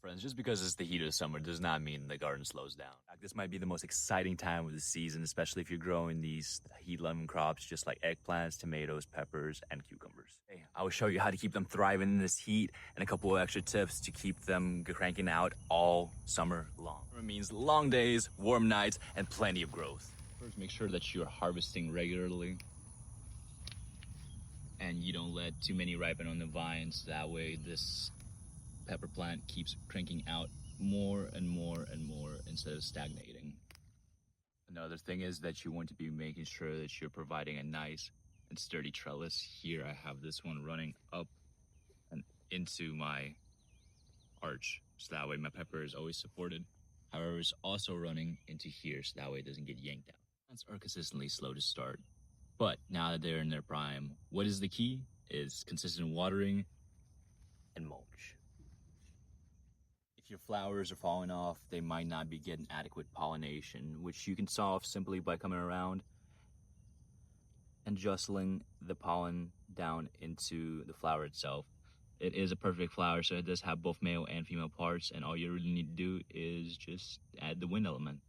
Friends, just because it's the heat of the summer does not mean the garden slows down. In fact, this might be the most exciting time of the season, especially if you're growing these heat-loving crops just like eggplants, tomatoes, peppers, and cucumbers. Hey, I will show you how to keep them thriving in this heat and a couple of extra tips to keep them cranking out all summer long. It means long days, warm nights, and plenty of growth. First, make sure that you're harvesting regularly and you don't let too many ripen on the vines. That way this pepper plant keeps cranking out more and more and more instead of stagnating. Another thing is that you want to be making sure that you're providing a nice and sturdy trellis. Here I have this one running up and into my arch, so that way my pepper is always supported. However, it's also running into here, so that way it doesn't get yanked out. Plants are consistently slow to start, but now that they're in their prime, what is the key is consistent watering and mulch. If your flowers are falling off, they might not be getting adequate pollination, which you can solve simply by coming around and justling the pollen down into the flower itself. It is a perfect flower, so it does have both male and female parts, and all you really need to do is just add the wind element.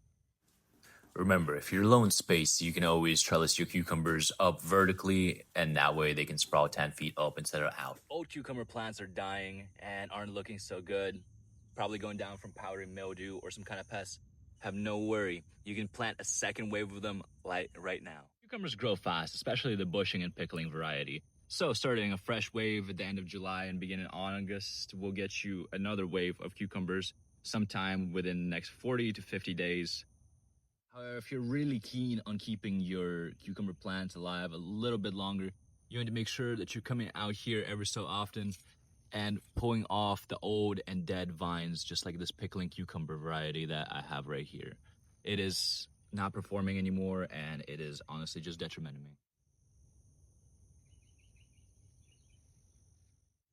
Remember, if you're low in space, you can always trellis your cucumbers up vertically, and that way they can sprout 10 feet up instead of out. Old cucumber plants are dying and aren't looking so good. Probably going down from powdery mildew or some kind of pest. Have no worry. You can plant a second wave of them right now. Cucumbers grow fast, especially the bushing and pickling variety. So starting a fresh wave at the end of July and beginning in August will get you another wave of cucumbers sometime within the next 40 to 50 days. However, if you're really keen on keeping your cucumber plants alive a little bit longer, you want to make sure that you're coming out here every so often and pulling off the old and dead vines, just like this pickling cucumber variety that I have right here. It is not performing anymore, and it is honestly just detrimenting me.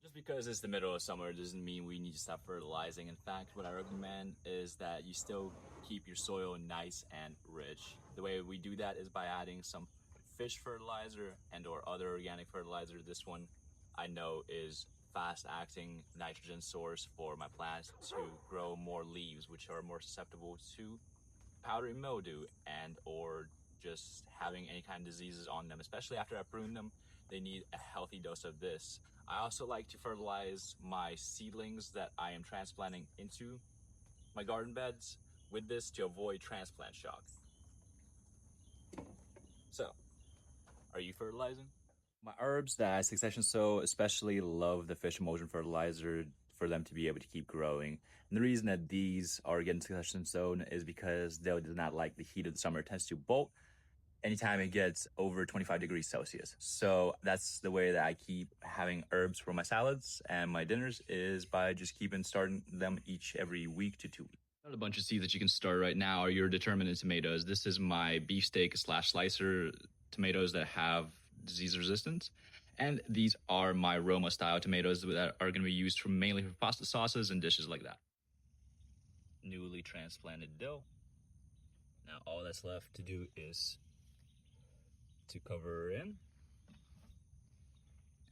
Just because it's the middle of summer doesn't mean we need to stop fertilizing. In fact, what I recommend is that you still keep your soil nice and rich. The way we do that is by adding some fish fertilizer and or other organic fertilizer. This one I know is fast-acting nitrogen source for my plants to grow more leaves, which are more susceptible to powdery mildew and or just having any kind of diseases on them. Especially after I prune them, they need a healthy dose of this. I also like to fertilize my seedlings that I am transplanting into my garden beds with this to avoid transplant shock. So, are you fertilizing? My herbs that I succession sow especially love the fish emulsion fertilizer for them to be able to keep growing. And the reason that these are getting succession sown is because they do not like the heat of the summer. It tends to bolt anytime it gets over 25 degrees Celsius. So that's the way that I keep having herbs for my salads and my dinners, is by just starting them every week to 2 weeks. A bunch of seeds that you can start right now are your determinate tomatoes. This is my beefsteak / slicer tomatoes that have disease resistance. And these are my Roma style tomatoes that are going to be used mainly for pasta sauces and dishes like that. Newly transplanted dill. Now all that's left to do is to cover her in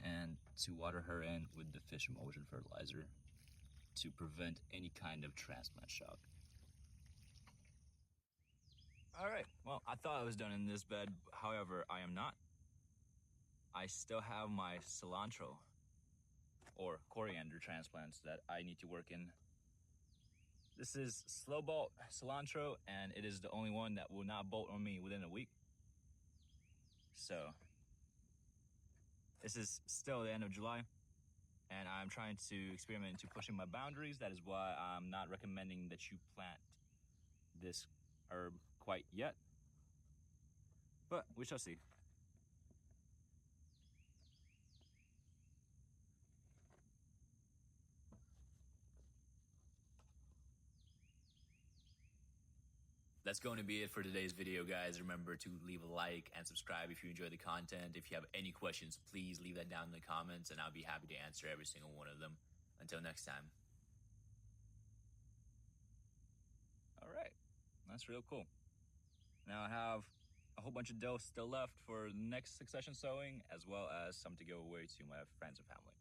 and to water her in with the fish emulsion fertilizer to prevent any kind of transplant shock. All right, well, I thought I was done in this bed. However, I am not. I still have my cilantro or coriander transplants that I need to work in. This is slow bolt cilantro, and it is the only one that will not bolt on me within a week. So this is still the end of July, and I'm trying to experiment into pushing my boundaries. That is why I'm not recommending that you plant this herb quite yet, but we shall see. That's going to be it for today's video, guys. Remember to leave a like and subscribe if you enjoy the content. If you have any questions, please leave that down in the comments, and I'll be happy to answer every single one of them. Until next time. All right, that's real cool. Now I have a whole bunch of dill still left for the next succession sowing, as well as some to give away to my friends and family.